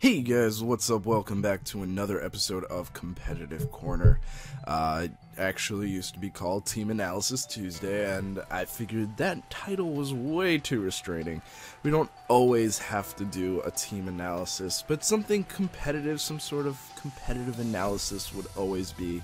Hey guys, what's up? Welcome back to another episode of Competitive Corner. Actually used to be called Team Analysis Tuesday, and I figured that title was way too restraining. We don't always have to do a team analysis, but something competitive, some sort of competitive analysis would always be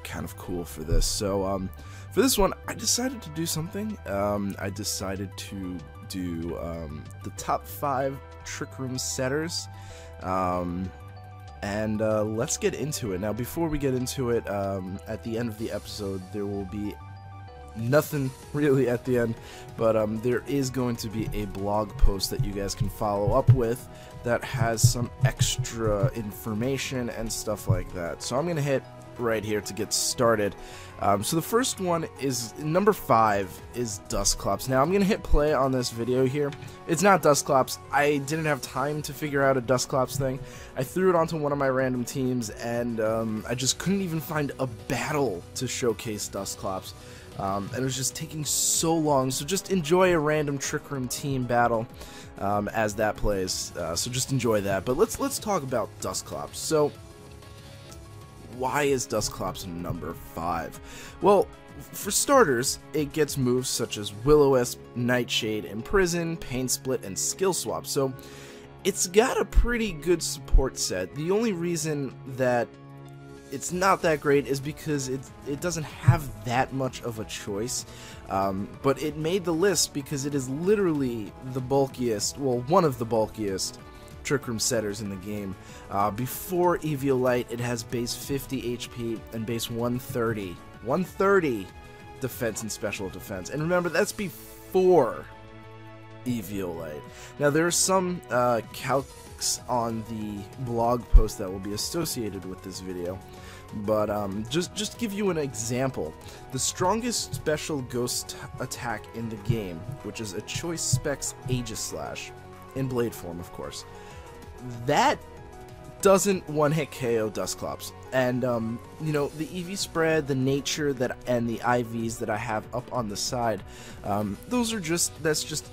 kind of cool for this. So, for this one, I decided to do something. I decided to do the top 5 Trick Room setters. Let's get into it. Now, before we get into it, at the end of the episode, there will be nothing really at the end, but there is going to be a blog post that you guys can follow up with that has some extra information and stuff like that. So I'm going to hit right here to get started. So the first one is number 5 is Dusclops. Now I'm gonna hit play on this video here. It's not Dusclops. I didn't have time to figure out a Dusclops thing. I threw it onto one of my random teams, and I just couldn't even find a battle to showcase Dusclops. And it was just taking so long. So just enjoy a random Trick Room team battle as that plays. So just enjoy that. But let's talk about Dusclops. So why is Dusclops number 5? Well, for starters, it gets moves such as Will-O-Wisp, Nightshade, Imprison, Pain Split, and Skill Swap. So it's got a pretty good support set. The only reason that it's not that great is because it doesn't have that much of a choice, but it made the list because it is literally the bulkiest, well, one of the bulkiest Trick Room setters in the game. Before Eviolite, it has base 50 HP and base 130 defense and special defense. And remember, that's before Eviolite. Now, there are some calcs on the blog post that will be associated with this video, but just to give you an example, the strongest special ghost attack in the game, which is a Choice Specs Aegislash, in blade form, of course, that doesn't one-hit KO Dusclops. And you know, the EV spread, the nature that, and the IVs that I have up on the side, those are that's just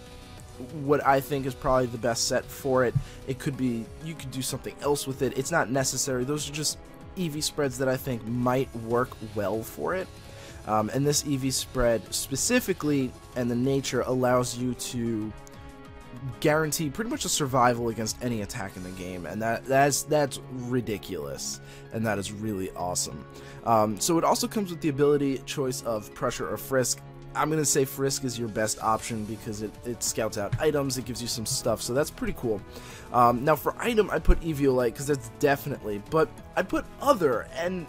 what I think is probably the best set for it. It could be, you could do something else with it. It's not necessary. Those are just EV spreads that I think might work well for it. And this EV spread specifically, and the nature, allows you to guarantee pretty much a survival against any attack in the game, and that's ridiculous, and that is really awesome. So it also comes with the ability choice of Pressure or Frisk. I'm gonna say Frisk is your best option because it scouts out items, it gives you some stuff, so that's pretty cool. Now for item, I put Eviolite because that's definitely, but I put other, and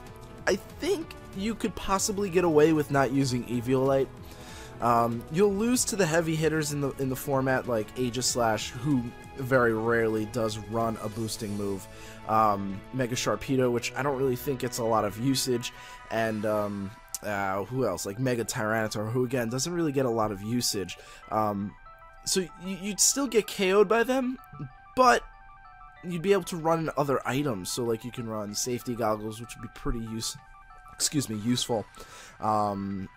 I think you could possibly get away with not using Eviolite. You'll lose to the heavy hitters in the format like Aegislash, who very rarely does run a boosting move, Mega Sharpedo, which I don't really think gets a lot of usage, and who else, like Mega Tyranitar, who again doesn't really get a lot of usage. So you'd still get KO'd by them, but you'd be able to run other items. So like you can run Safety Goggles, which would be pretty useful.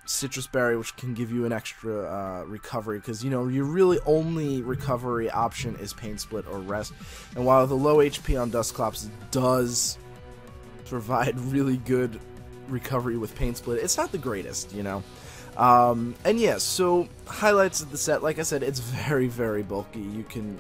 Citrus Berry, which can give you an extra recovery, because, you know, your really only recovery option is Pain Split or Rest. And while the low HP on Dusclops does provide really good recovery with Pain Split, it's not the greatest, you know. And yeah, so highlights of the set, like I said, it's very, very bulky. You can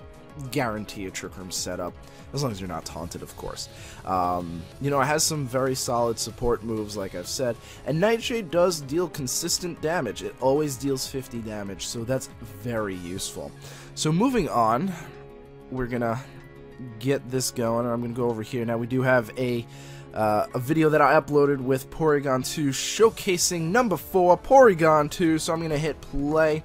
guarantee a Trick Room setup, as long as you're not taunted, of course. You know, it has some very solid support moves, like I've said, and Nightshade does deal consistent damage. It always deals 50 damage, so that's very useful. So moving on, we're gonna get this going, and I'm gonna go over here. Now, we do have a video that I uploaded with Porygon 2 showcasing number 4, Porygon 2, so I'm gonna hit play.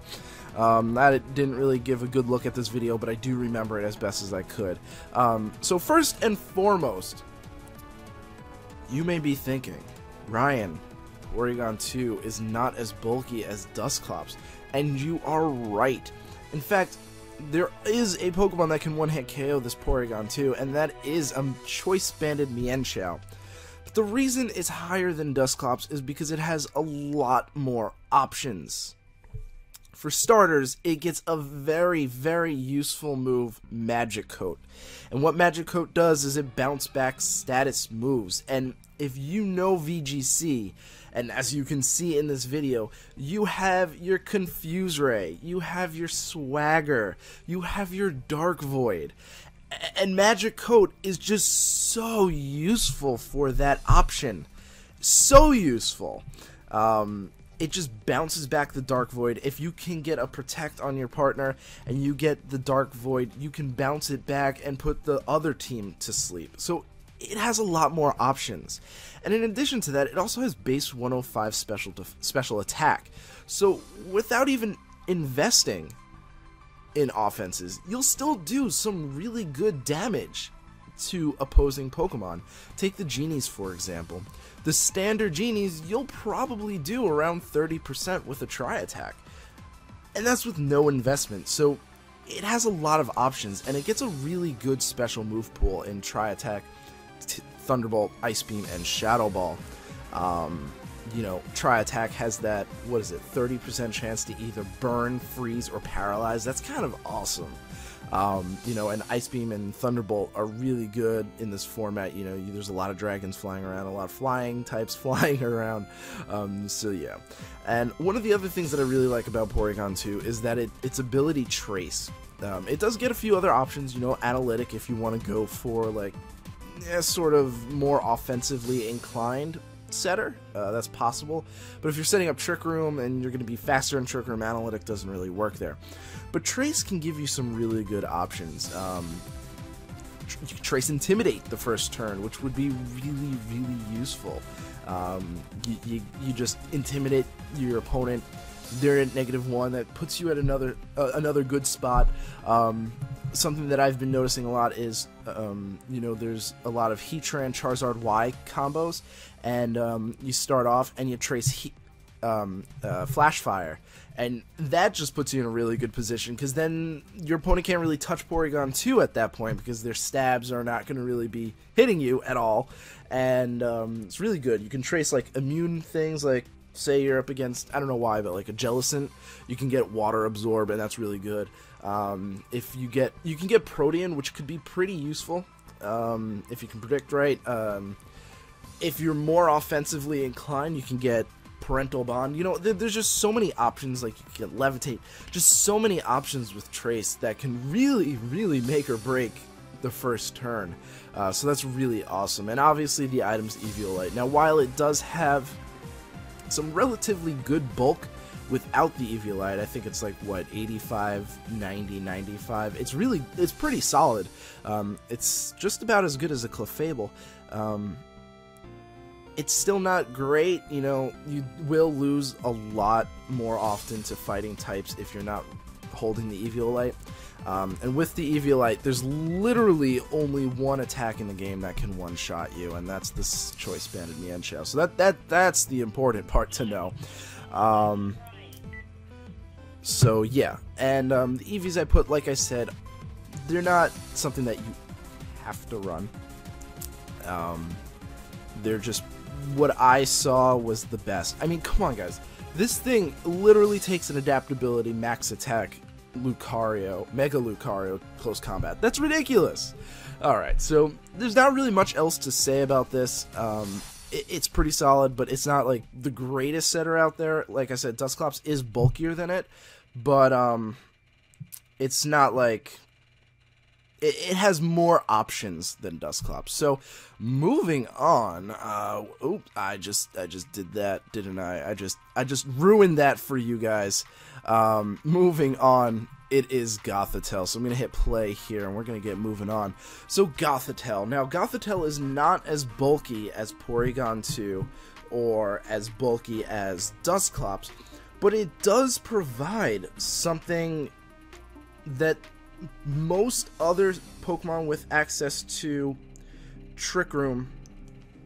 I didn't really give a good look at this video, but I do remember it as best as I could. So first and foremost, you may be thinking, Ryan, Porygon 2 is not as bulky as Dusclops, and you are right. In fact, there is a Pokemon that can one-hit KO this Porygon 2, and that is a choice-banded Mienshao. But the reason it's higher than Dusclops is because it has a lot more options. For starters, it gets a very, very useful move, Magic Coat. And what Magic Coat does is it bounce back status moves. And if you know VGC, and as you can see in this video, you have your Confuse Ray, you have your Swagger, you have your Dark Void. And Magic Coat is just so useful for that option. So useful. It just bounces back the Dark Void. If you can get a Protect on your partner and you get the Dark Void, you can bounce it back and put the other team to sleep. So it has a lot more options. And in addition to that, it also has base 105 special attack. So without even investing in offenses, you'll still do some really good damage to opposing Pokemon. Take the Genies, for example. The standard Genies, you'll probably do around 30% with a Tri-Attack. And that's with no investment, so it has a lot of options, and it gets a really good special move pool in Tri-Attack, Thunderbolt, Ice Beam, and Shadow Ball. You know, Tri-Attack has that, 30% chance to either burn, freeze, or paralyze. That's kind of awesome. You know, and Ice Beam and Thunderbolt are really good in this format. You know, there's a lot of dragons flying around, a lot of flying types flying around, so yeah. And one of the other things that I really like about Porygon 2 is that its ability Trace. It does get a few other options, you know, Analytic if you want to go for, like, sort of more offensively inclined setter, that's possible. But if you're setting up Trick Room and you're going to be faster in Trick Room, Analytic doesn't really work there. But Trace can give you some really good options. You can Trace Intimidate the first turn, which would be really, really useful. You just intimidate your opponent. They're at -1. That puts you at another good spot. Something that I've been noticing a lot is, you know, there's a lot of Heatran, Charizard Y combos, and you start off and you Trace Flash Fire, and that just puts you in a really good position, because then your opponent can't really touch Porygon 2 at that point, because their stabs are not going to really be hitting you at all, and it's really good. You can Trace, like, immune things, like, say you're up against, I don't know why, but like a Jellicent, you can get Water Absorb, and that's really good. If you can get Protean, which could be pretty useful, if you can predict right. If you're more offensively inclined, you can get Parental Bond. You know, there's just so many options. Like, you can get Levitate, just so many options with Trace that can really, really make or break the first turn. So that's really awesome. And obviously the item's Eviolite. Now, while it does have some relatively good bulk without the Eviolite, I think it's like, what, 85, 90, 95. It's pretty solid. It's just about as good as a Clefable. It's still not great, you know, you will lose a lot more often to fighting types if you're not holding the Eviolite. And with the Eviolite, there's literally only one attack in the game that can one-shot you, and that's the Choice Banded Mienshao. So that's the important part to know. So yeah, and the Eevees I put, like I said, they're not something that you have to run. They're just what I saw was the best. I mean, come on, guys. This thing literally takes an adaptability, max attack, Lucario, Mega Lucario, close combat. That's ridiculous. Alright, so there's not really much else to say about this. It's pretty solid, but it's not like the greatest setter out there. Like I said, Dusclops is bulkier than it, but it's not like... It has more options than Dusclops. So, moving on. Oops, I just did that, didn't I? I just ruined that for you guys. Moving on, it is Gothitelle. So I'm gonna hit play here, and we're gonna get moving on. So Gothitelle. Now, Gothitelle is not as bulky as Porygon 2 or as bulky as Dusclops, but it does provide something that most other Pokemon with access to Trick Room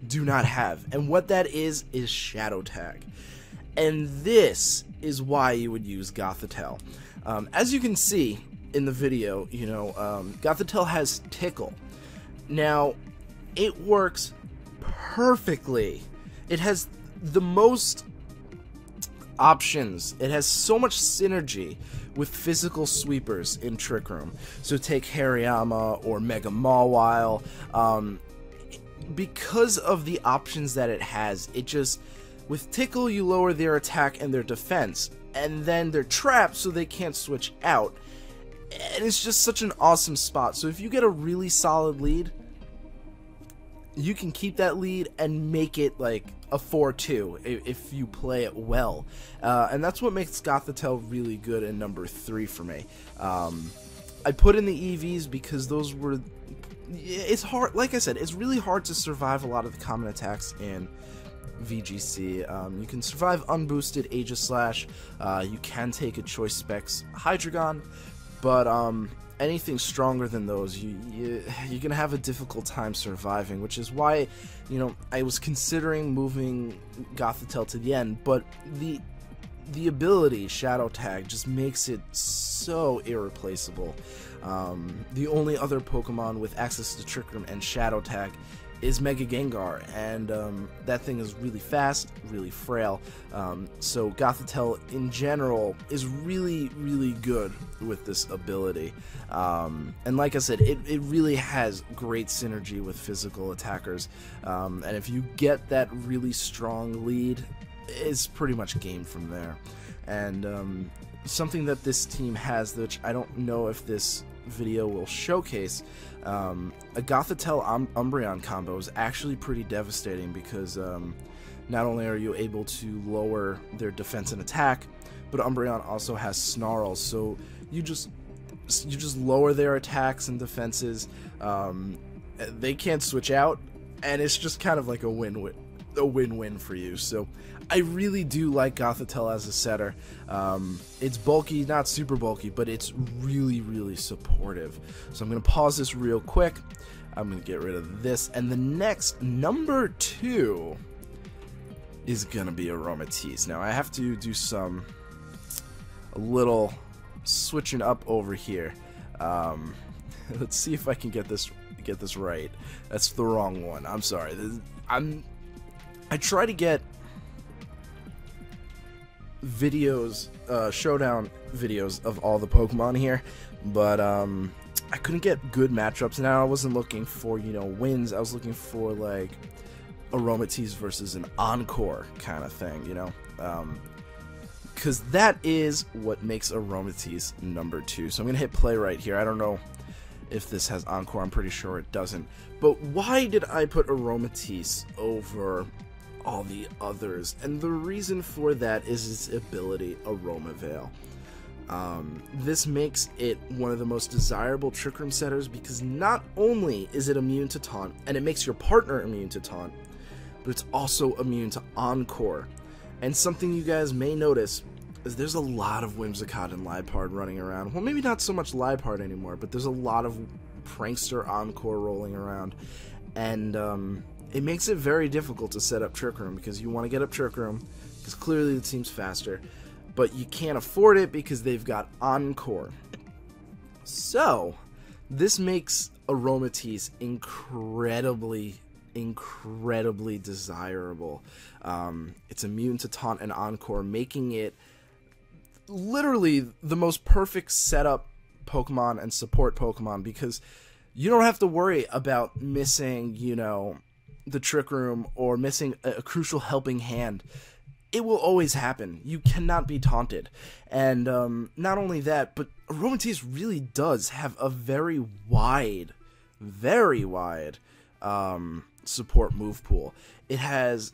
do not have. And what that is Shadow Tag. And this is why you would use Gothitelle. As you can see in the video, you know, Gothitelle has Tickle. Now, it works perfectly. It has the most options. It has so much synergy with physical sweepers in Trick Room. So take Hariyama or Mega Mawile. Because of the options that it has, it just, with Tickle you lower their attack and their defense, and then they're trapped so they can't switch out. And it's just such an awesome spot. So if you get a really solid lead, you can keep that lead and make it like a 4-2 if you play it well. And that's what makes Gothitelle really good in number 3 for me. I put in the EVs because those were... It's hard, like I said, it's really hard to survive a lot of the common attacks in VGC. You can survive unboosted Aegislash, you can take a Choice Specs Hydreigon, but anything stronger than those, you're gonna have a difficult time surviving, which is why, you know, I was considering moving Gothitelle to the end, but the ability Shadow Tag just makes it so irreplaceable. The only other Pokemon with access to Trick Room and Shadow Tag is Mega Gengar, and that thing is really fast, really frail, so Gothitelle in general is really, really good with this ability, and like I said, it really has great synergy with physical attackers, and if you get that really strong lead, it's pretty much game from there. And something that this team has, which I don't know if this video will showcase, a Gothitelle Umbreon combo is actually pretty devastating, because not only are you able to lower their defense and attack, but Umbreon also has Snarl, so you just lower their attacks and defenses, they can't switch out, and it's just kind of like a win-win for you. So I really do like Gothitelle as a setter. It's bulky, not super bulky, but it's really, really supportive. So I'm going to pause this real quick. I'm going to get rid of this, and the next, number 2, is going to be Aromatisse. Now I have to do a little switching up over here. Let's see if I can get this right. That's the wrong one. I'm sorry. I try to get videos, showdown videos of all the Pokemon here, but I couldn't get good matchups. Now I wasn't looking for, you know, wins. I was looking for like Aromatisse versus an Encore kind of thing, you know, because that is what makes Aromatisse number 2. So I'm gonna hit play right here. I don't know if this has Encore. I'm pretty sure it doesn't. But why did I put Aromatisse over all the others? And the reason for that is its ability, Aroma Veil. This makes it one of the most desirable Trick Room setters, because not only is it immune to Taunt, and it makes your partner immune to Taunt, but it's also immune to Encore. And something you guys may notice is there's a lot of Whimsicott and Liepard running around. Well, maybe not so much Liepard anymore, but there's a lot of Prankster Encore rolling around. And it makes it very difficult to set up Trick Room, because you want to get up Trick Room, because clearly the team's faster, but you can't afford it because they've got Encore. So this makes Aromatisse incredibly desirable. It's immune to Taunt and Encore, making it literally the most perfect setup Pokemon and support Pokemon, because you don't have to worry about missing, you know, the Trick Room or missing a crucial helping hand. It will always happen. You cannot be taunted. And not only that, but Aromatisse really does have a very wide support move pool. It has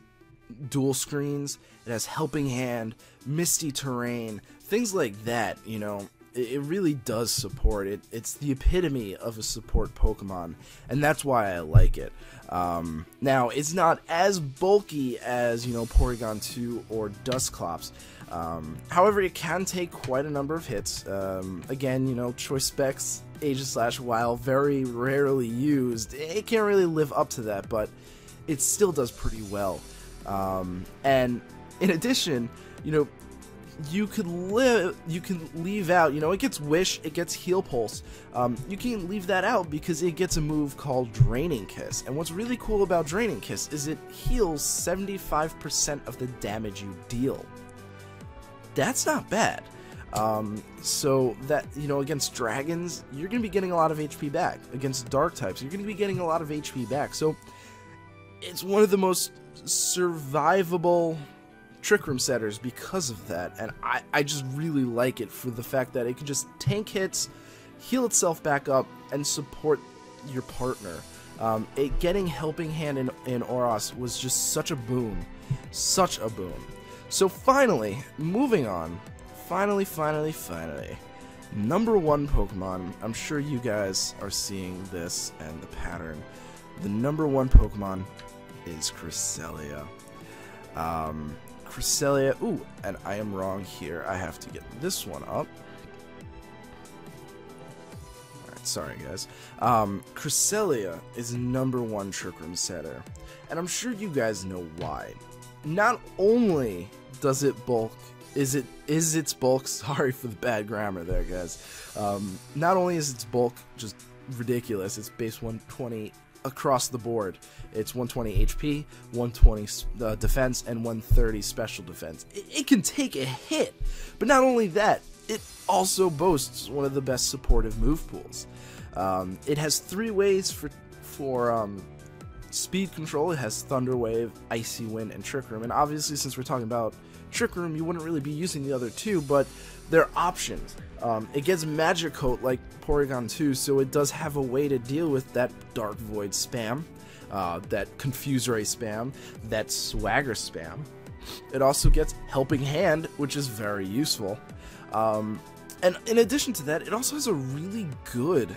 dual screens, it has helping hand, misty terrain, things like that, you know. It really does support it. It's the epitome of a support Pokemon, and that's why I like it. Now, it's not as bulky as, you know, Porygon 2 or Dusclops. However, it can take quite a number of hits. Again, you know, Choice Specs, Aegislash, while very rarely used, it can't really live up to that, but it still does pretty well. And in addition, you know, you can leave out, you know, it gets Wish, it gets Heal Pulse. You can leave that out because it gets a move called Draining Kiss. And what's really cool about Draining Kiss is it heals 75% of the damage you deal. that's not bad. So that, you know, against dragons, you're going to be getting a lot of HP back. Against dark types, you're going to be getting a lot of HP back. So it's one of the most survivable Trick Room setters because of that, and I just really like it for the fact that it can just tank hits, heal itself back up, and support your partner. Getting Helping Hand in Oros was just such a boon. Such a boon. So finally, moving on, finally, number one Pokemon, I'm sure you guys are seeing this and the pattern. The number one Pokemon is Cresselia. Cresselia, ooh, and I am wrong here. I have to get this one up. Alright, sorry guys. Cresselia is number one Trick Room setter, and I'm sure you guys know why. Not only does it bulk, is its bulk, sorry for the bad grammar there guys, not only is its bulk just ridiculous, it's base 120 across the board. It's 120 HP, 120 defense, and 130 special defense. It can take a hit, but not only that, it also boasts one of the best supportive move pools. It has 3 ways for speed control. It has Thunder Wave, Icy Wind, and Trick Room. And obviously, since we're talking about Trick Room, you wouldn't really be using the other 2, but they're options. It gets Magic Coat like Porygon 2, so it does have a way to deal with that Dark Void spam, that Confuse Ray spam, that Swagger spam. It also gets Helping Hand, which is very useful. And in addition to that, it also has a really good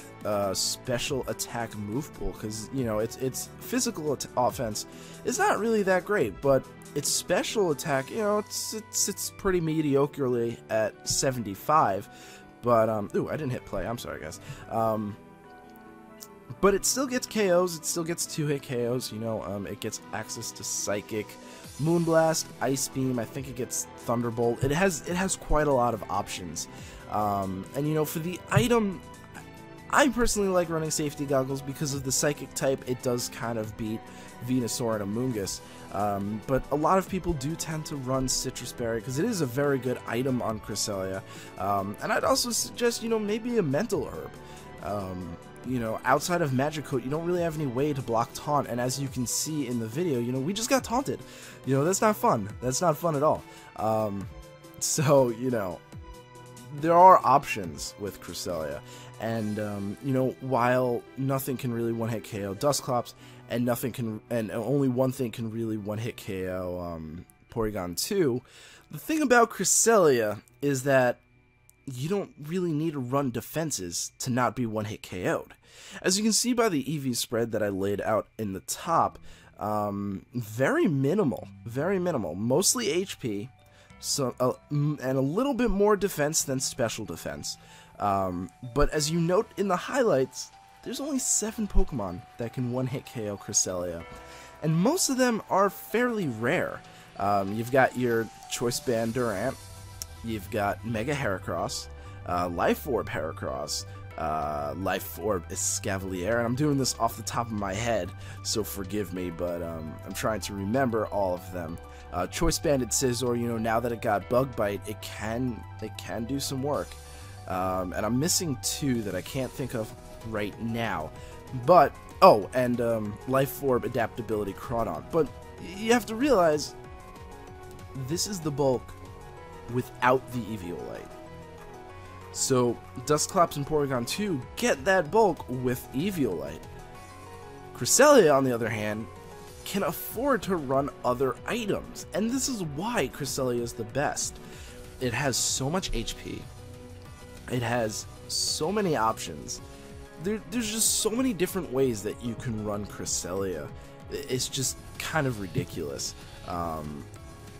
special attack move pool, because, you know, its physical offense is not really that great, but its special attack, you know, it's pretty mediocrely at 75. But ooh, I didn't hit play. I'm sorry, guys. But it still gets KOs. It still gets 2-hit KOs. You know, it gets access to Psychic, Moonblast, Ice Beam. I think it gets Thunderbolt. It has quite a lot of options. And you know, for the item, I personally like running Safety Goggles because of the Psychic type. It does kind of beat Venusaur and Amoonguss. But a lot of people do tend to run Citrus Berry because it is a very good item on Cresselia. And I'd also suggest, you know, maybe a Mental Herb. You know, outside of Magic Coat, you don't really have any way to block Taunt, and as you can see in the video, you know, we just got taunted. You know, that's not fun. That's not fun at all. So, you know, there are options with Cresselia, and you know, while nothing can really one-hit KO Dusclops, and only one thing can really one-hit KO Porygon 2, the thing about Cresselia is that you don't really need to run defenses to not be one-hit KO'd. As you can see by the EV spread that I laid out in the top, very minimal, mostly HP, so and a little bit more defense than special defense. But as you note in the highlights, there's only 7 Pokemon that can one-hit KO Cresselia, and most of them are fairly rare. You've got your Choice Band Durant, you've got Mega Heracross, Life Orb Heracross, Life Orb Escavalier, and I'm doing this off the top of my head, so forgive me, but I'm trying to remember all of them. Choice Banded Scizor, you know, now that it got Bug Bite, it can do some work. And I'm missing 2 that I can't think of right now. But, oh, and Life Orb Adaptability Crawdon. But you have to realize, this is the bulk without the Eviolite. So, Dusclops and Porygon 2 get that bulk with Eviolite. Cresselia, on the other hand, can afford to run other items, and this is why Cresselia is the best. It has so much HP, it has so many options, there's just so many different ways that you can run Cresselia. It's just kind of ridiculous.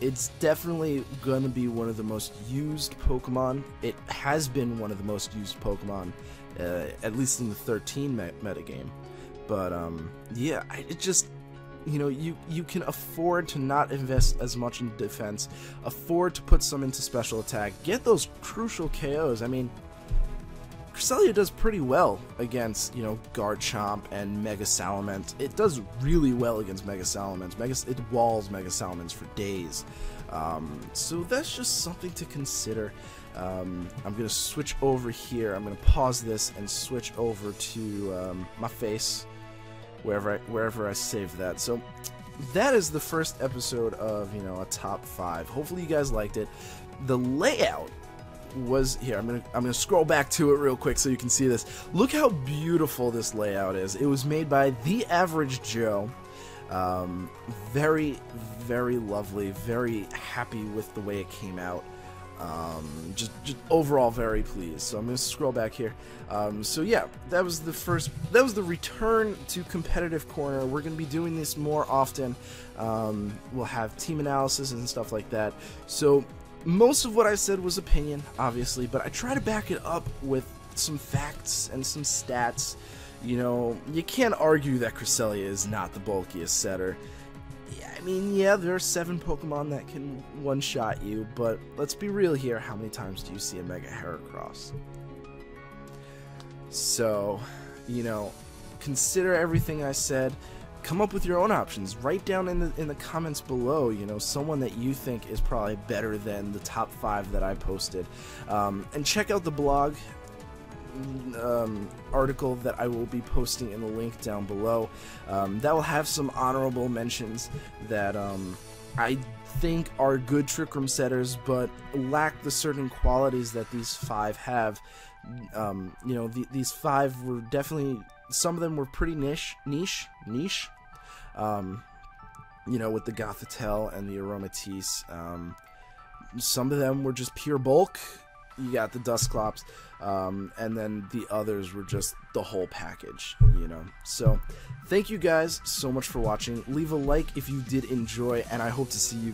It's definitely going to be one of the most used Pokemon. It has been one of the most used Pokemon, at least in the 13 metagame. But, yeah, it just, you know, you can afford to not invest as much in defense, afford to put some into special attack, get those crucial KOs. I mean, Cresselia does pretty well against, you know, Garchomp and Mega Salamence. It does really well against Mega Salamence. It walls Mega Salamence for days. So that's just something to consider. I'm going to switch over here. I'm going to pause this and switch over to my face, wherever I save that. So that is the first episode of, you know, a top 5. Hopefully you guys liked it. The layout was here. I'm gonna scroll back to it real quick so you can see this. Look how beautiful this layout is. It was made by The Average Joe. Very, very lovely. Very happy with the way it came out. Just overall very pleased. So I'm gonna scroll back here. So yeah, that was the return to Competitive Corner. We're gonna be doing this more often. We'll have team analysis and stuff like that. So most of what I said was opinion, obviously, but I try to back it up with some facts and some stats. You know, you can't argue that Cresselia is not the bulkiest setter. I mean, yeah, there are 7 Pokemon that can one-shot you, but let's be real here. How many times do you see a Mega Heracross? So, you know, consider everything I said. Come up with your own options. Write down in the comments below, you know, someone that you think is probably better than the top 5 that I posted. And check out the blog article that I will be posting in the link down below. That will have some honorable mentions that I think are good Trick Room setters, but lack the certain qualities that these 5 have. You know, these 5 were definitely, some of them were pretty niche. You know, with the Gothitelle and the Aromatisse. Some of them were just pure bulk. You got the Dusclops, and then the others were just the whole package, you know. So, thank you guys so much for watching. Leave a like if you did enjoy, and I hope to see you